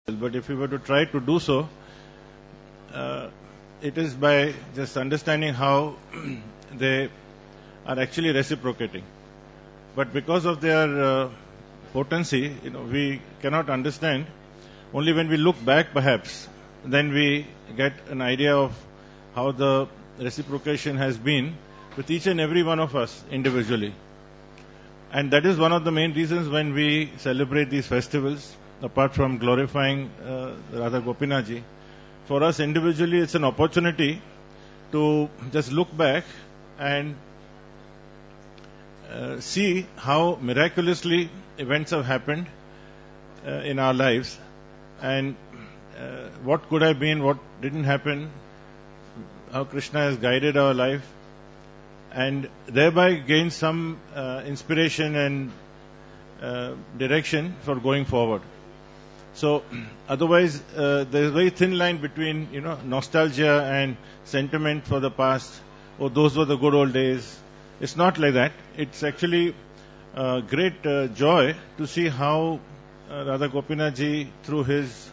But if we were to try to do so, it is by just understanding how they are actually reciprocating. But because of their potency, we cannot understand. Only when we look back, perhaps, then we get an idea of how the reciprocation has been with each and every one of us individually. And that is one of the main reasons when we celebrate these festivals, apart from glorifying Radha Gopinath ji. For us individually, it's an opportunity to just look back and see how miraculously events have happened in our lives, and what could have been, what didn't happen, how Krishna has guided our life, and thereby gain some inspiration and direction for going forward. So, otherwise, there is a very thin line between, nostalgia and sentiment for the past. Oh, those were the good old days. It's not like that. It's actually great joy to see how Radha Gopinath ji, through his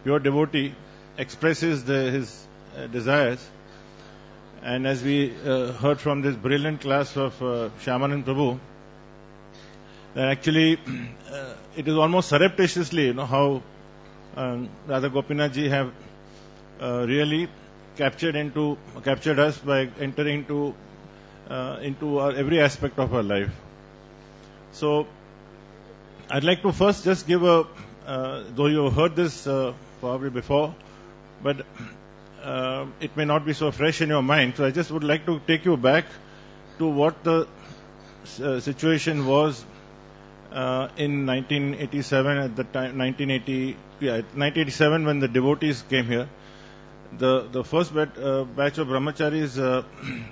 pure devotee, expresses his desires. And as we heard from this brilliant class of Shyamanand Prabhu, that actually it is almost surreptitiously, how Radha Gopinath ji have really captured us by entering into our every aspect of our life. So, I'd like to first just give though you have heard this probably before, but it may not be so fresh in your mind. So I just would like to take you back to what the situation was in 1987 at the time, 1987 when the devotees came here. The first batch of brahmacharis,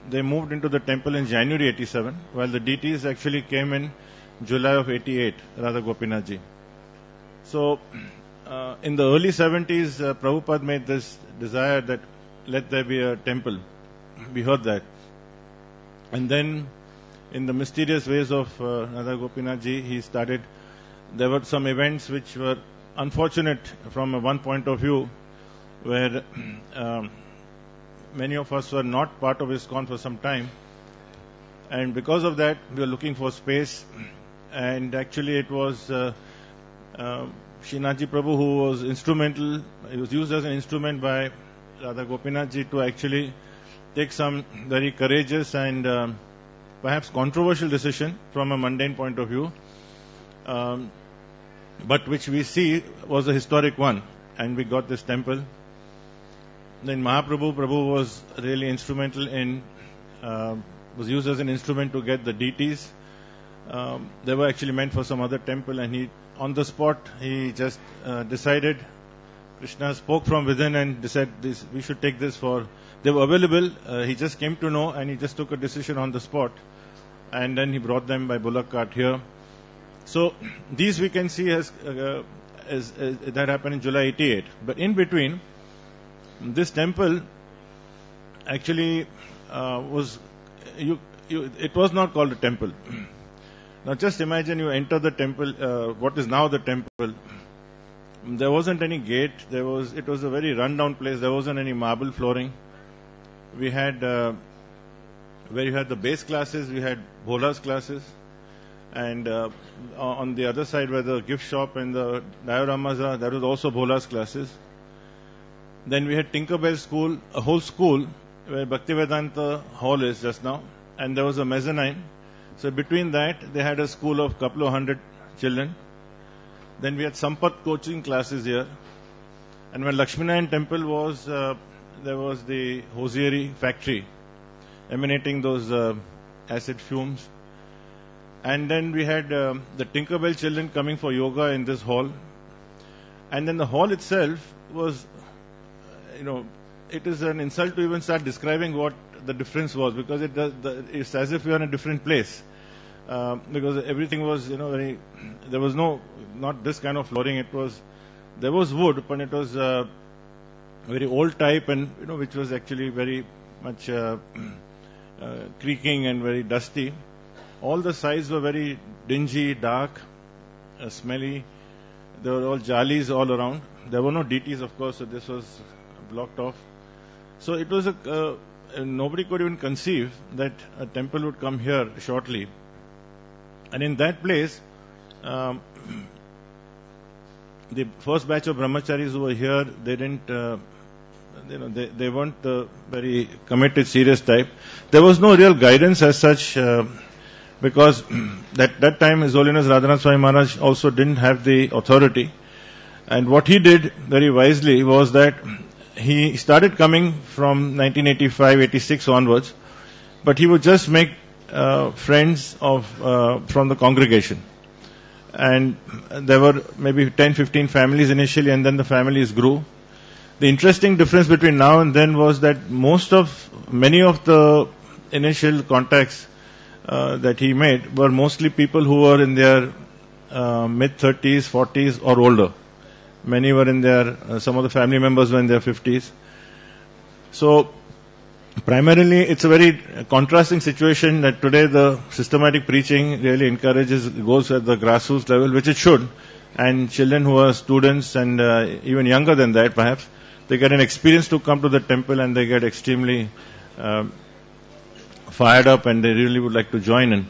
they moved into the temple in January 87, while the deities actually came in July of 88, Radha Gopinath ji. So, in the early 70s, Prabhupada made this desire that let there be a temple. We heard that. And then, in the mysterious ways of Radha Gopinath ji, he started, there were some events which were unfortunate from one point of view, where many of us were not part of ISKCON for some time. And because of that, we were looking for space. And actually it was Srinathji Prabhu who was instrumental. He was used as an instrument by Radha Gopinath ji to actually take some very courageous and perhaps controversial decision from a mundane point of view, but which we see was a historic one, and we got this temple. Then Prabhu was really instrumental in, was used as an instrument to get the deities. They were actually meant for some other temple, and on the spot, he just decided. Krishna spoke from within and decided we should take this for. They were available. He just came to know, and he just took a decision on the spot, and then he brought them by bullock cart here. So these we can see as that happened in July 88. But in between, this temple actually was. It was not called a temple. Now just imagine you enter the temple, what is now the temple. There wasn't any gate. It was a very run-down place. There wasn't any marble flooring. We had, where you had the base classes, we had Bhola's classes. And on the other side where the gift shop and the dioramas are, that was also Bhola's classes. Then we had Tinkerbell school, a whole school where Bhaktivedanta hall is just now. And there was a mezzanine. So between that, they had a school of couple of hundred children. Then we had Sampat coaching classes here. And when Lakshminayan temple was, there was the hosiery factory emanating those acid fumes. And then we had the Tinkerbell children coming for yoga in this hall. And then the hall itself was, it is an insult to even start describing what the difference was, because it's as if we are in a different place. Because everything was, there was not this kind of flooring. There was wood, but it was very old type, and which was actually very much creaking and very dusty. All the sides were very dingy, dark, smelly, There were all jalis all around. There were no deities, of course, so this was blocked off. So it was nobody could even conceive that a temple would come here shortly. And in that place, the first batch of brahmacharis who were here, they didn't, they weren't the very committed, serious type. There was no real guidance as such, because that time His Holiness Radhanath Swami Maharaj also didn't have the authority. And what he did very wisely was that he started coming from 1985-86 onwards, but he would just make friends from the congregation. And there were maybe 10-15 families initially, and then the families grew. The interesting difference between now and then was that many of the initial contacts that he made were mostly people who were in their mid-30s, 40s or older. Many were in some of the family members were in their 50s. So, primarily, it's a very contrasting situation that today the systematic preaching really goes at the grassroots level, which it should. And children who are students and even younger than that, perhaps, they get an experience to come to the temple and they get extremely fired up and they really would like to join in.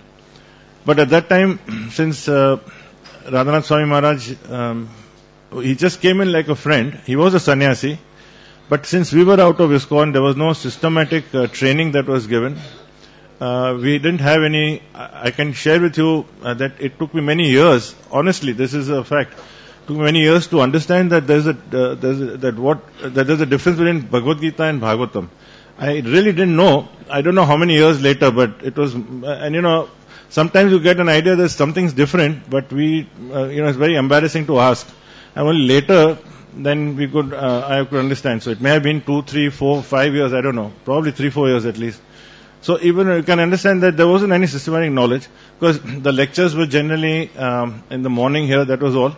But at that time, since Radhanath Swami Maharaj, he just came in like a friend. He was a sannyasi. But since we were out of ISKCON, there was no systematic training that was given. We didn't have any. I can share with you that it took me many years. Honestly, this is a fact. It took me many years to understand that there's a difference between Bhagavad Gita and Bhagavatam. I really didn't know. I don't know how many years later, but it was. And sometimes you get an idea that something's different, but it's very embarrassing to ask. And only later, then I could understand. So it may have been 2, 3, 4, 5 years, I don't know. Probably 3, 4 years at least. So even you can understand that there wasn't any systematic knowledge, because the lectures were generally in the morning here, that was all.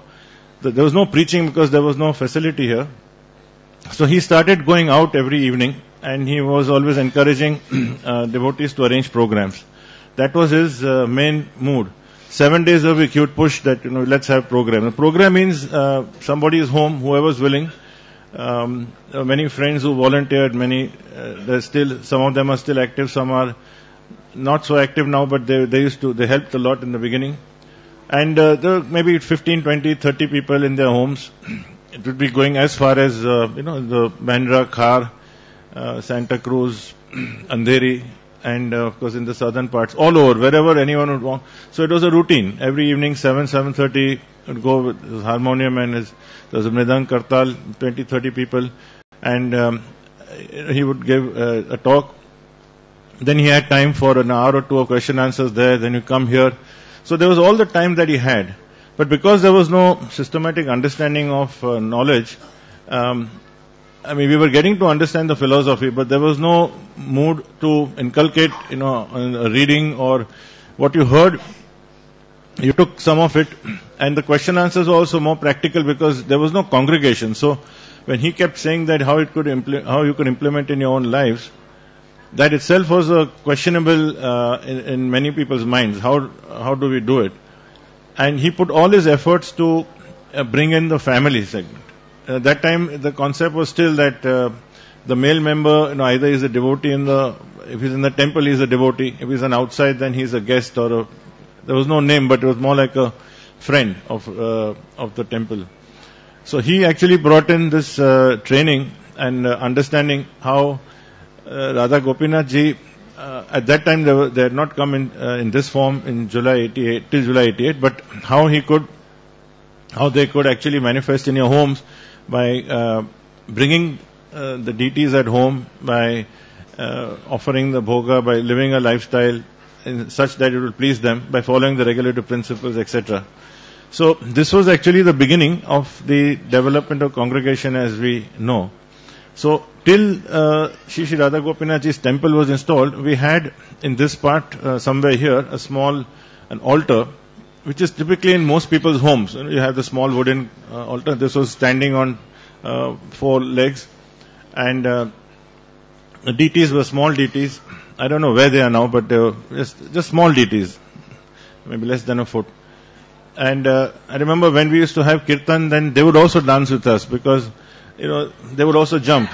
There was no preaching because there was no facility here. So he started going out every evening, and he was always encouraging devotees to arrange programs. That was his main mood. 7 days a week he would push that, let's have program. The program means somebody is home, whoever's willing. Many friends who volunteered, some of them are still active, some are not so active now, but they helped a lot in the beginning. And there were maybe 15, 20, 30 people in their homes. It would be going as far as, the Bandra, Khar, Santa Cruz, Andheri, and of course in the southern parts, all over, wherever anyone would want. So it was a routine. Every evening, 7:30, would go with his harmonium and there was a mridang kartal, 20, 30 people, and he would give a talk. Then he had time for an hour or two of question answers there, then you come here. So there was all the time that he had. But because there was no systematic understanding of knowledge, we were getting to understand the philosophy, but there was no mood to inculcate, reading or what you heard. You took some of it, and the question answers were also more practical because there was no congregation. So when he kept saying that how you could implement in your own lives, that itself was a questionable in many people's minds. How do we do it? And he put all his efforts to bring in the family segment. At that time, the concept was still that the male member, either is a devotee if he's in the temple, he's a devotee. If he's an outside, then he's a guest there was no name, but it was more like a friend of the temple. So he actually brought in this training and understanding how Radha Gopinath ji, at that time they had not come in this form in July 88, till July 88, but how they could actually manifest in your homes by bringing the deities at home, by offering the bhoga, by living a lifestyle such that it will please them, by following the regulative principles, etc. So this was actually the beginning of the development of congregation as we know. So till Shri Radha Gopinath ji's temple was installed, we had in this part somewhere here an altar, which is typically in most people's homes. You have the small wooden altar. This was standing on 4 legs, and the deities were small deities. I don't know where they are now, but they were just small deities, maybe less than a foot. And I remember when we used to have kirtan, then they would also dance with us because, they would also jump.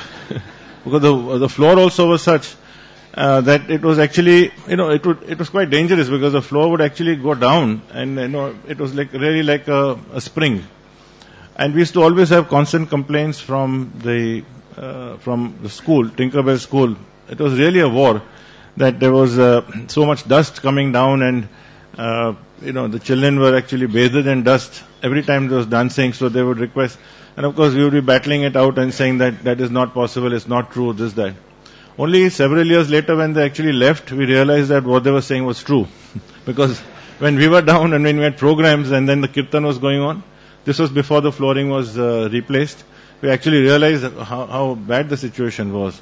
Because the floor also was such that it was actually, it was quite dangerous because the floor would actually go down and, it was really like a spring. And we used to always have constant complaints from the school, Tinkerbell school. It was really a war that there was so much dust coming down and, the children were actually bathed in dust every time there was dancing, so they would request. And of course we would be battling it out and saying that is not possible, it's not true, this, that. Only several years later when they actually left, we realized that what they were saying was true. Because when we were down and when we had programs and then the kirtan was going on, this was before the flooring was replaced, we actually realized how bad the situation was.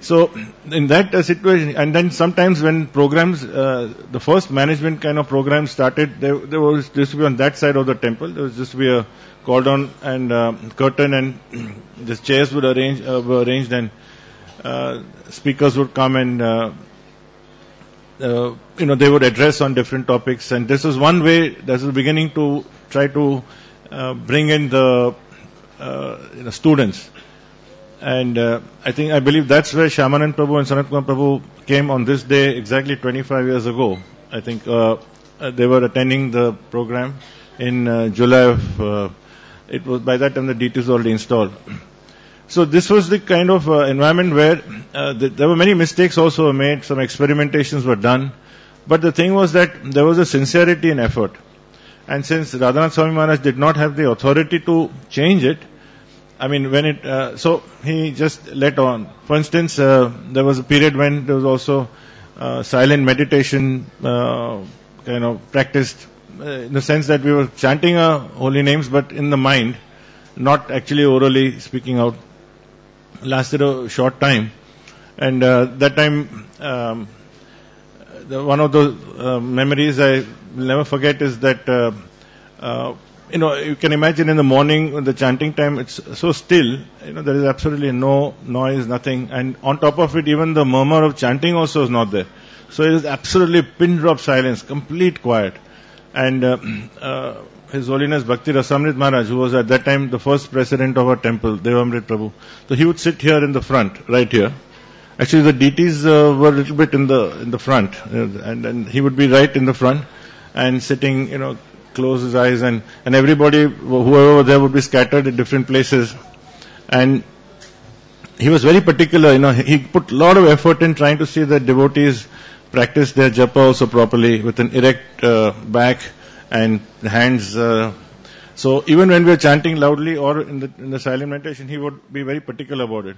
So, in that situation, and then sometimes when programs, the first management kind of program started, there was used to be on that side of the temple, there was just to be a cordon and curtain and the chairs were arranged and speakers would come and, they would address on different topics. And this was one way, that was beginning to try to bring in the students. And I believe that's where Shyamanand Prabhu and Sanat Kumar Prabhu came on this day exactly 25 years ago. I think they were attending the program in July of, it was by that time the DT was already installed. So this was the kind of environment where there were many mistakes also made, some experimentations were done. But the thing was that there was a sincerity in effort. And since Radhanath Swami Maharaj did not have the authority to change it, so he just let on. For instance, there was a period when there was also silent meditation practiced in the sense that we were chanting our holy names but in the mind, not actually orally speaking out. Lasted a short time. And that time, one of the memories I will never forget is that you can imagine in the morning, the chanting time, it's so still, there is absolutely no noise, nothing. And on top of it, even the murmur of chanting also is not there. So it is absolutely pin drop silence, complete quiet. And His Holiness Bhakti Rasamrit Maharaj, who was at that time the first president of our temple, Devamrit Prabhu, so he would sit here in the front, right here. Actually, the DTs were a little bit in the front, and he would be right in the front and sitting, close his eyes, and everybody, whoever was there, would be scattered in different places. And he was very particular, he put a lot of effort in trying to see that devotees practice their japa also properly with an erect back and hands. So even when we were chanting loudly or in the silent meditation, he would be very particular about it.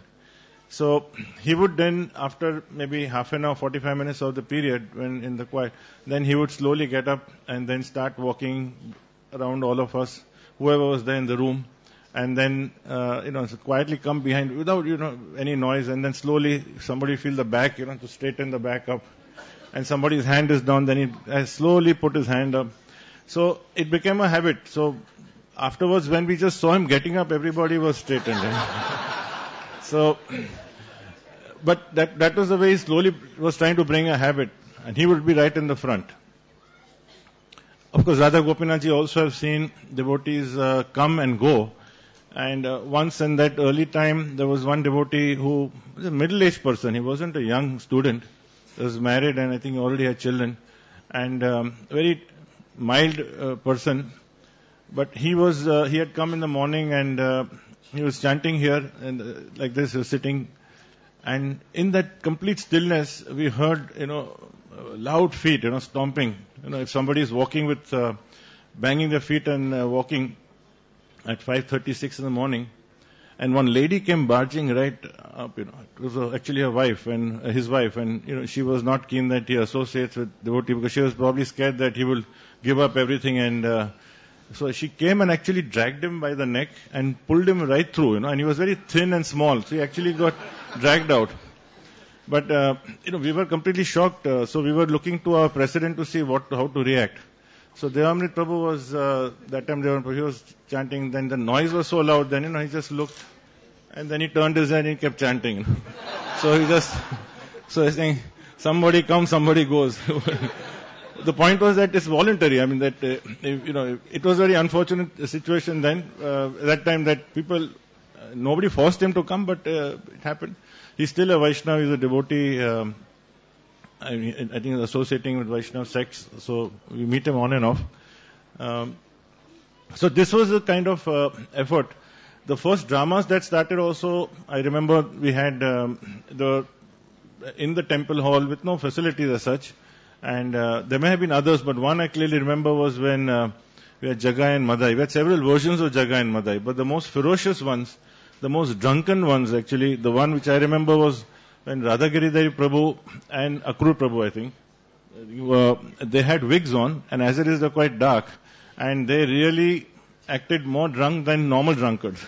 So he would then, after maybe half an hour, 45 minutes of the period, when in the quiet, then he would slowly get up and then start walking around all of us, whoever was there in the room, and then, so quietly come behind without, any noise, and then slowly somebody feel the back, to straighten the back up, and somebody's hand is down, then he slowly put his hand up. So it became a habit. So afterwards, when we just saw him getting up, everybody was straightened. So, but that was the way he slowly was trying to bring a habit, and he would be right in the front. Of course, Radha Gopinath ji also have seen devotees come and go, and once in that early time, there was one devotee who was a middle-aged person. He wasn't a young student. He was married, and I think he already had children, and very mild person. But he had come in the morning and he was chanting here and like this, he was sitting, and in that complete stillness we heard, loud feet, stomping. If somebody is walking with, banging their feet and walking at 5:36 in the morning, and one lady came barging right up, it was actually her wife and his wife, and she was not keen that he associates with devotee because she was probably scared that he will give up everything, and so she came and actually dragged him by the neck and pulled him right through, and he was very thin and small, so he actually got dragged out. But, we were completely shocked, so we were looking to our president to see how to react. So Devamrit Prabhu was, that time he was chanting, then the noise was so loud, then, he just looked, and then he turned his head and he kept chanting. So he just, so he's saying, somebody comes, somebody goes. the point was that it's voluntary. I mean that, it was a very unfortunate situation then, at that time that people, nobody forced him to come, but it happened. He's still a Vaishnava, he's a devotee, I think he's associating with Vaishnava sects, so we meet him on and off. So this was a kind of effort. The first dramas that started also, I remember we had in the temple hall with no facilities as such, and there may have been others, but one I clearly remember was when we had Jagai and Madai. We had several versions of Jagai and Madai, but the most ferocious ones, the most drunken ones actually, the one which I remember was when Radha Giridhari Prabhu and Akrur Prabhu, I think, they had wigs on, and as it is, they're quite dark, and they really acted more drunk than normal drunkards.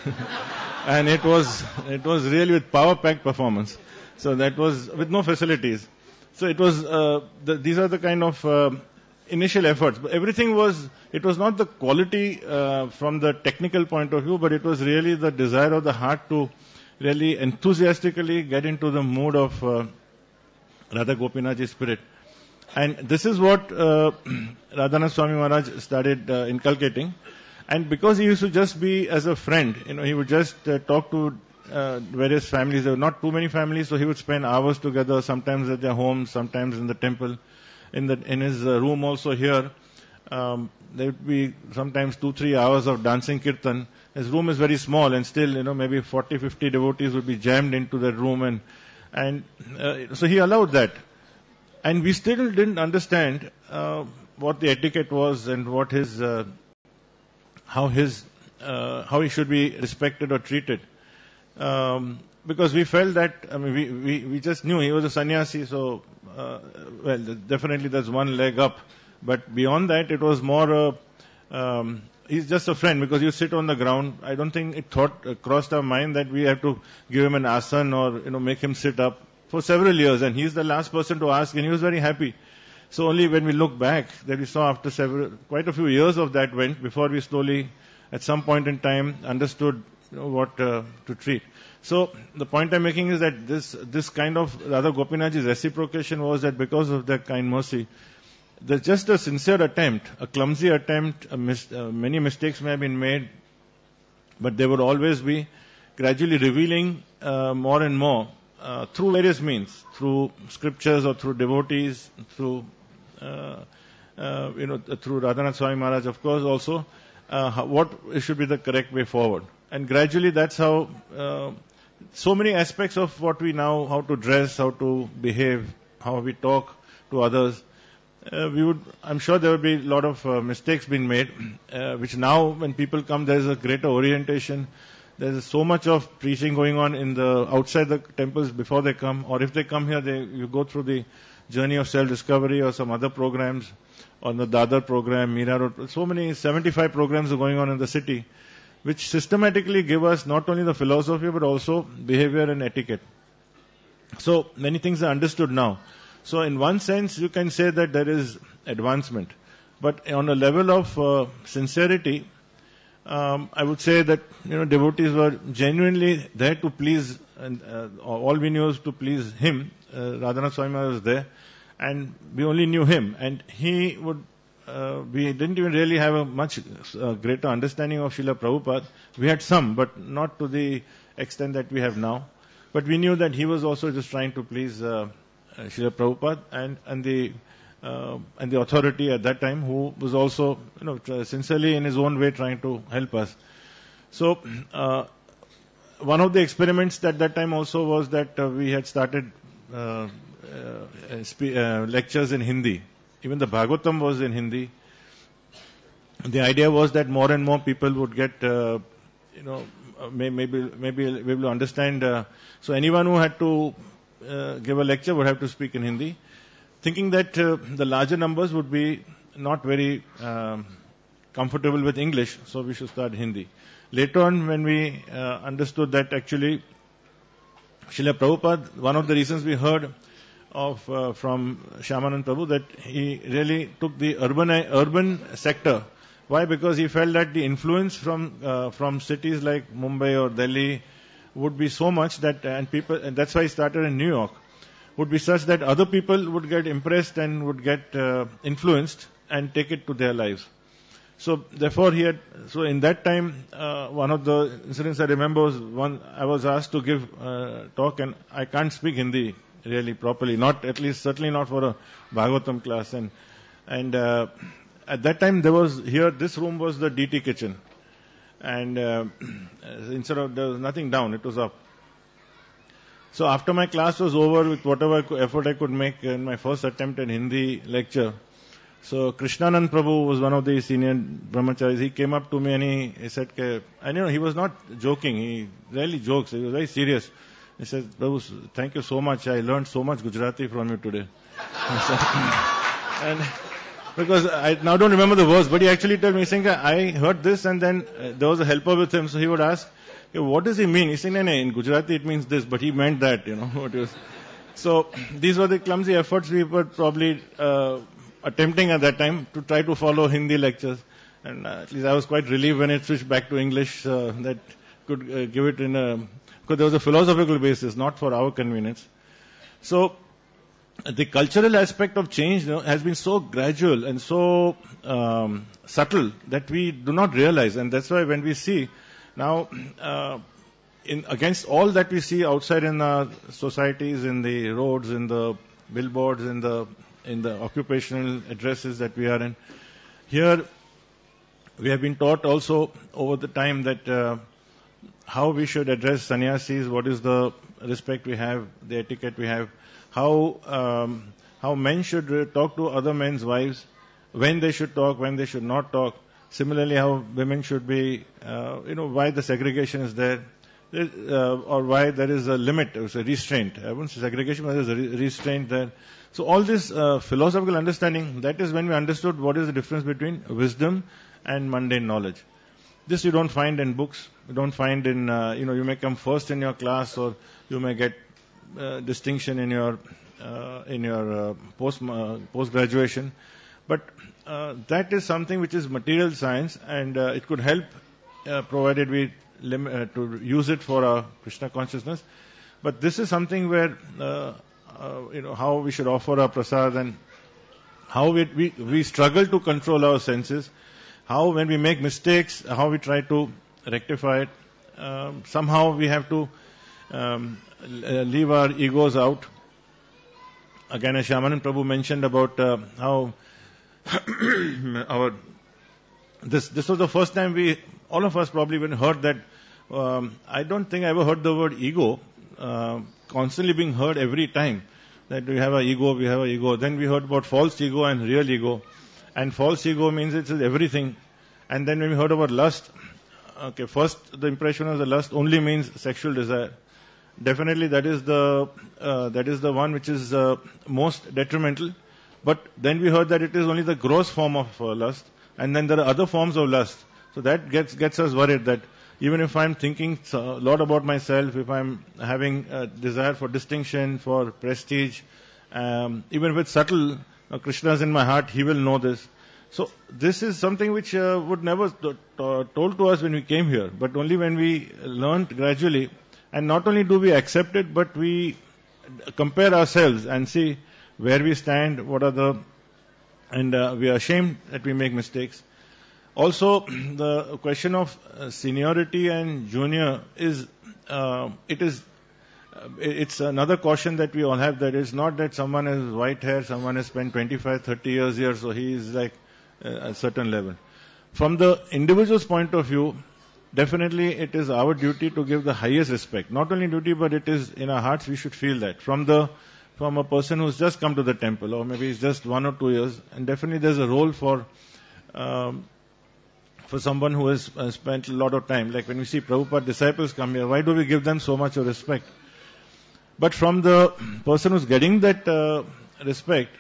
And it was really with power-packed performance. So that was with no facilities. So it was, these are the kind of initial efforts. But everything was, it was not the quality from the technical point of view, but it was really the desire of the heart to really enthusiastically get into the mood of Radha Gopinath's spirit. And this is what Radhanath Swami Maharaj started inculcating. And because he used to just be as a friend, he would just talk to various families. There were not too many families, so he would spend hours together, sometimes at their homes, sometimes in the temple, in his room also here. There would be sometimes 2-3 hours of dancing kirtan. His room is very small, and still, maybe 40-50 devotees would be jammed into that room, and so he allowed that. And we still didn't understand what the etiquette was and what his how he should be respected or treated. Because we felt that, we just knew he was a sannyasi, so, definitely there's one leg up. But beyond that, it was more, he's just a friend, because you sit on the ground. I don't think it crossed our mind that we have to give him an asan or, make him sit up for several years. And he's the last person to ask, and he was very happy. So only when we look back, that we saw after quite a few years of that went, before we slowly, at some point in time, understood what to treat. So the point I'm making is that this kind of Radha Gopinath's reciprocation was that because of their kind mercy, there's just a sincere attempt, a clumsy attempt, many mistakes may have been made, but they would always be gradually revealing more and more through various means, through scriptures or through devotees, through through Radhanath Swami Maharaj, of course, also what should be the correct way forward. And gradually that's how so many aspects of what we now, how to dress, how to behave, how we talk to others, I'm sure there will be a lot of mistakes being made, which now when people come, there is a greater orientation. There is so much of preaching going on outside the temples before they come, or if they come here, you go through the journey of self-discovery or some other programs, on the Dadar program, Meera Road, so many 75 programs are going on in the city, which systematically give us not only the philosophy but also behavior and etiquette. So many things are understood now. So in one sense, you can say that there is advancement. But on a level of sincerity, I would say that devotees were genuinely there to please, and all we knew was to please him. Radhanath Swami was there, and we only knew him. And he would, we didn't even really have a much greater understanding of Srila Prabhupada. We had some, but not to the extent that we have now. But we knew that he was also just trying to please Srila Prabhupada and the authority at that time, who was also, sincerely in his own way trying to help us. So, one of the experiments at that time also was that we had started lectures in Hindi. Even the Bhagavatam was in Hindi. The idea was that more and more people would get, maybe we will understand. So anyone who had to give a lecture would have to speak in Hindi, thinking that the larger numbers would be not very comfortable with English, so we should start Hindi. Later on, when we understood that actually Srila Prabhupada, one of the reasons we heard of from Shyamanand Prabhu, that he really took the urban sector. Why? Because he felt that the influence from cities like Mumbai or Delhi would be so much that, and that's why he started in New York. would be such that other people would get impressed and would get influenced and take it to their lives. So therefore in that time, one of the incidents I remember was I was asked to give talk, and I can't speak Hindi really properly, certainly not for a Bhagavatam class. And at that time this room was the DT kitchen. And there was nothing down, it was up. So after my class was over, with whatever effort I could make in my first attempt at Hindi lecture, so Krishnanand Prabhu was one of the senior brahmacharis. He came up to me and he said, and he was not joking, he rarely jokes, he was very serious. He said, Prabhu, thank you so much, I learned so much Gujarati from you today. And because I now don't remember the verse, but he actually told me, saying, I heard this, and then there was a helper with him, so he would ask, what does he mean? He said, no, in Gujarati it means this, but he meant that, what it was. So these were the clumsy efforts we were probably attempting at that time to try to follow Hindi lectures. And at least I was quite relieved when it switched back to English, that could give it because there was a philosophical basis, not for our convenience. So the cultural aspect of change has been so gradual and so subtle that we do not realize, and that's why when we see now against all that we see outside in our societies, in the roads, in the billboards, in the occupational addresses that we are in, here we have been taught also over the time that how we should address sannyasis, what is the respect we have, the etiquette we have, how men should talk to other men's wives, when they should talk, when they should not talk. Similarly, how women should be, why the segregation is there, or why there is a limit, it's a restraint. I wouldn't say segregation, but there's a restraint there. So all this philosophical understanding, that is when we understood what is the difference between wisdom and mundane knowledge. This you don't find in books, you don't find in, you may come first in your class, or you may get distinction in your post graduation, but that is something which is material science, and it could help provided we to use it for our Krishna consciousness. But this is something where how we should offer our prasad, and how we struggle to control our senses, how when we make mistakes, how we try to rectify it. Somehow we have to leave our egos out. Again, as Shyamanand Prabhu mentioned about how this was the first time all of us probably even heard that. I don't think I ever heard the word ego constantly being heard every time, that we have an ego. Then we heard about false ego and real ego. And false ego means it's everything. And then when we heard about lust, first the impression of the lust only means sexual desire. Definitely that is the one which is most detrimental. But then we heard that it is only the gross form of lust, and then there are other forms of lust. So that gets us worried that even if I'm thinking a lot about myself, if I'm having a desire for distinction, for prestige, even if it's subtle, Krishna is in my heart, he will know this. So this is something which would never told to us when we came here, but only when we learned gradually. And not only do we accept it, but we compare ourselves and see where we stand, and we are ashamed that we make mistakes. Also, the question of seniority and junior it's another caution that we all have, that it's not that someone has white hair, someone has spent 25, 30 years here, so he is like a certain level. From the individual's point of view, definitely it is our duty to give the highest respect. Not only duty, but it is in our hearts we should feel that. From a person who's just come to the temple, or maybe it's just 1 or 2 years, and definitely there's a role for someone who has spent a lot of time. Like when we see Prabhupada disciples come here, why do we give them so much of respect? But from the person who's getting that respect,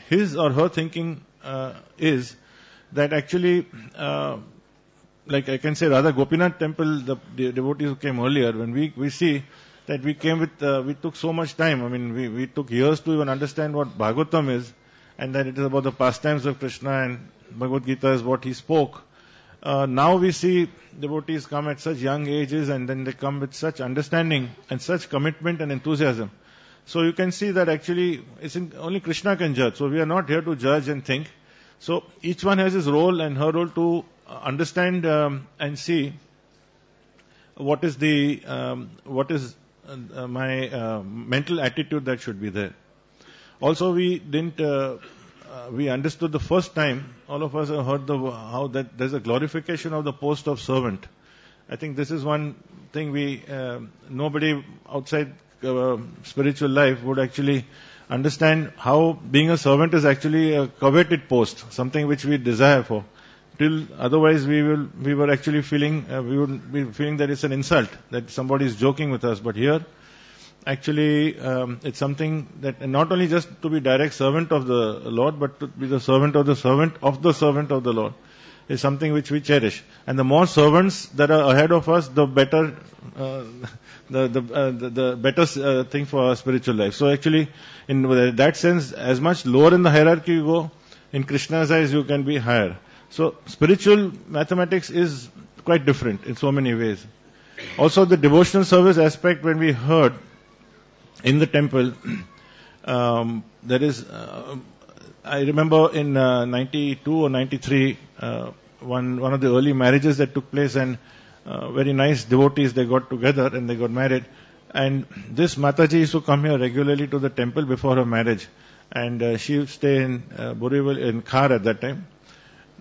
his or her thinking is that actually, like I can say Radha Gopinath temple, the devotees who came earlier, when we see that we came with, we took so much time. I mean, we took years to even understand what Bhagavatam is, and that it is about the pastimes of Krishna, and Bhagavad Gita is what he spoke. Now we see devotees come at such young ages, and then they come with such understanding and such commitment and enthusiasm. So you can see that actually only Krishna can judge. So we are not here to judge and think. So each one has his role and her role to understand and see what is my mental attitude that should be there. Also, we understood the first time, all of us have heard how that there's a glorification of the post of servant. I think this is one thing nobody outside spiritual life would actually understand, how being a servant is actually a coveted post, something which we desire for. Till otherwise we would be feeling that it's an insult, that somebody is joking with us. But here, actually, it's something that not only just to be direct servant of the Lord, but to be the servant of the servant of the servant of the Lord is something which we cherish. And the more servants that are ahead of us, the better, the better thing for our spiritual life. So actually, in that sense, as much lower in the hierarchy you go, in Krishna's eyes you can be higher. So spiritual mathematics is quite different in so many ways. Also the devotional service aspect, when we heard in the temple, there is, I remember in 92 or 93, one of the early marriages that took place, and very nice devotees, they got together and they got married. And this Mataji used to come here regularly to the temple before her marriage. And she would stay in Borivali, in Khar at that time.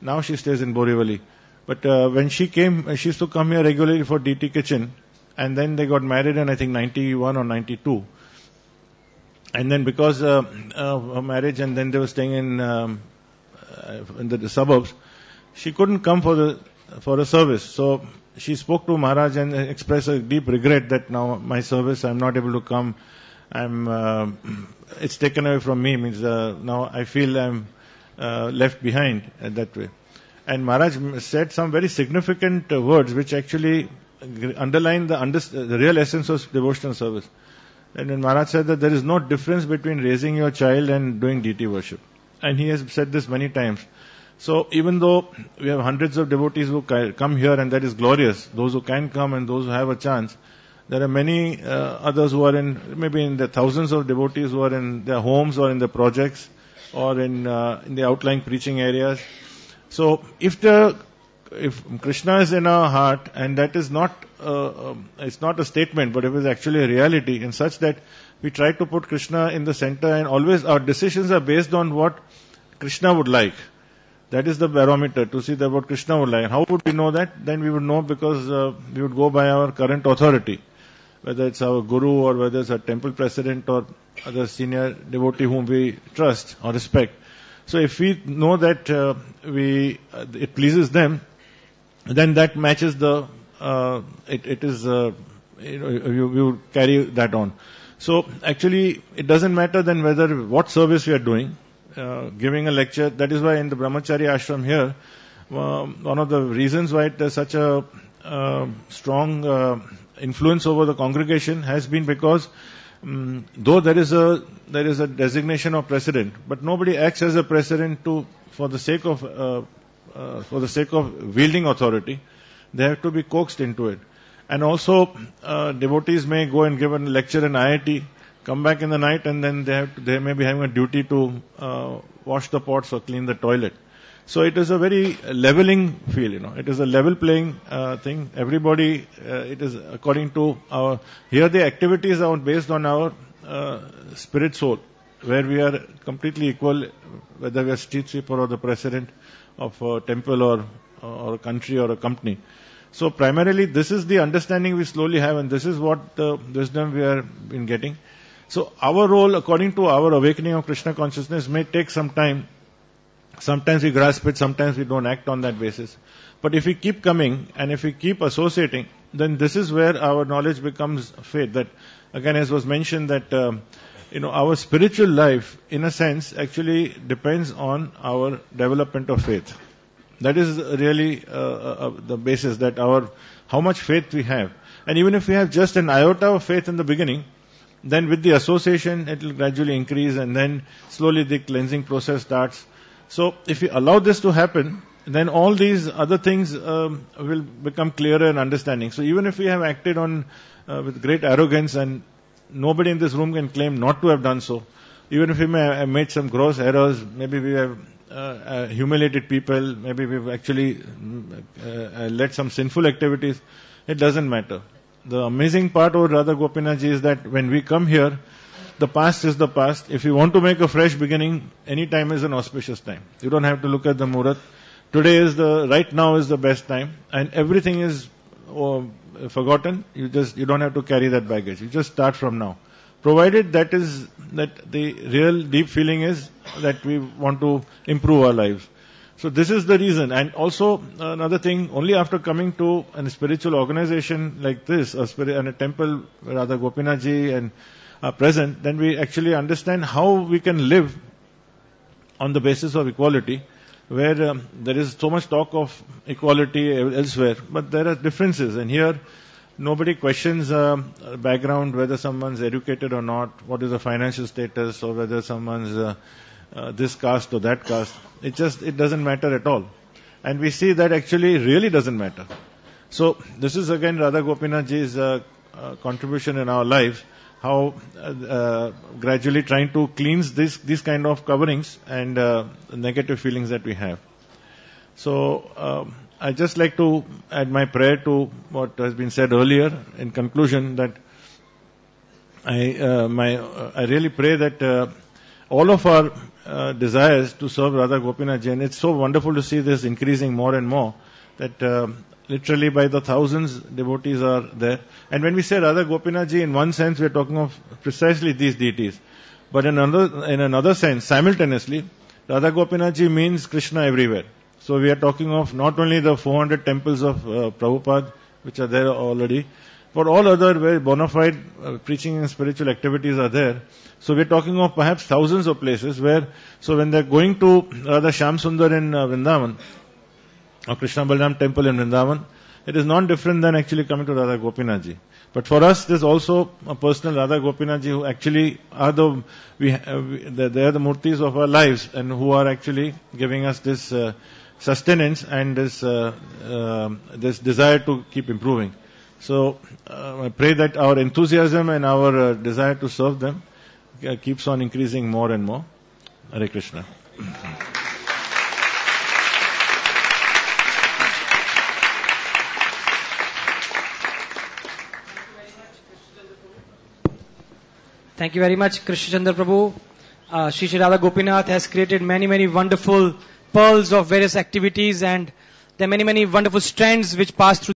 Now she stays in Borivali. But when she came, she used to come here regularly for DT kitchen. And then they got married in, I think, 91 or 92. And then because of her marriage, and then they were staying in the suburbs, she couldn't come for a service. So she spoke to Maharaj and expressed a deep regret that now my service, I'm not able to come. It's taken away from me. Means now I feel I'm left behind that way. And Maharaj said some very significant words which actually underline the real essence of devotional service. And when Maharaj said that there is no difference between raising your child and doing deity worship. And he has said this many times. So even though we have hundreds of devotees who come here, and that is glorious, those who can come and those who have a chance, there are many others who are maybe in the thousands of devotees who are in their homes or in the projects or in the outlying preaching areas. So if Krishna is in our heart, and that is not, it's not a statement, but it is actually a reality, in such that we try to put Krishna in the center, and always our decisions are based on what Krishna would like. That is the barometer to see that what Krishna would like. How would we know that? Then we would know because we would go by our current authority, whether it's our guru or whether it's a temple president or other senior devotee whom we trust or respect. So if we know that it pleases them, then that matches you would carry that on. So actually, it doesn't matter then what service we are doing. Giving a lecture. That is why in the Brahmachari ashram here, one of the reasons why there's such a strong influence over the congregation has been because though there is a designation of president, but nobody acts as a president for the sake of wielding authority. They have to be coaxed into it. And also devotees may go and give a lecture in IIT, come back in the night, and then they may be having a duty to wash the pots or clean the toilet. So it is a very leveling feel, It is a level playing thing. Everybody, it is according to here the activities are based on our spirit soul, where we are completely equal, whether we are street sweeper or the president of a temple or a country or a company. So primarily this is the understanding we slowly have, and this is what the wisdom we are been getting. So our role, according to our awakening of Krishna consciousness, may take some time. Sometimes we grasp it, sometimes we don't act on that basis. But if we keep coming and if we keep associating, then this is where our knowledge becomes faith. That again, as was mentioned, that our spiritual life, in a sense, actually depends on our development of faith. That is really the basis, that how much faith we have. And even if we have just an iota of faith in the beginning, then with the association, it will gradually increase, and then slowly the cleansing process starts. So if we allow this to happen, then all these other things will become clearer and understanding. So even if we have acted on with great arrogance and nobody in this room can claim not to have done so. Even if we may have made some gross errors, maybe we have humiliated people, maybe we've actually led some sinful activities, it doesn't matter. The amazing part of Radha Gopinath ji is that when we come here, the past is the past. If you want to make a fresh beginning, any time is an auspicious time. You don't have to look at the Muhurat. Right now is the best time, and everything is forgotten. You don't have to carry that baggage. You just start from now. Provided that the real deep feeling is that we want to improve our lives. So this is the reason. And also another thing, only after coming to a spiritual organization like this, and a temple where Radha Gopinath ji and are present, then we actually understand how we can live on the basis of equality, where there is so much talk of equality elsewhere, but there are differences. And here, nobody questions background, whether someone's educated or not, what is the financial status, or whether someone's this caste or that caste. It doesn't matter at all. And we see that actually really doesn't matter. So this is again Radha Gopinath ji's contribution in our lives, how gradually trying to cleanse these kind of coverings and negative feelings that we have. So I just like to add my prayer to what has been said earlier in conclusion, that I really pray that all of our desires to serve Radha Gopinath ji, and it's so wonderful to see this increasing more and more, that literally by the thousands devotees are there. And when we say Radha Gopinath ji, in one sense we are talking of precisely these deities. But in another sense, simultaneously, Radha Gopinath ji means Krishna everywhere. So we are talking of not only the 400 temples of Prabhupada, which are there already, but all other very bona fide preaching and spiritual activities are there. So we're talking of perhaps thousands of places where, so when they're going to Radha Shyam Sundar in Vrindavan, or Krishna Balaram temple in Vrindavan, it is not different than actually coming to Radha Gopinath ji. But for us, there's also a personal Radha Gopinath ji who actually are they are the murtis of our lives, and who are actually giving us this sustenance and this desire to keep improving. So I pray that our enthusiasm and our desire to serve them keeps on increasing more and more. Hare Krishna. Thank you very much, Krishna Prabhu. Shri Radha Gopinath has created many wonderful pearls of various activities, and there are many wonderful strands which pass through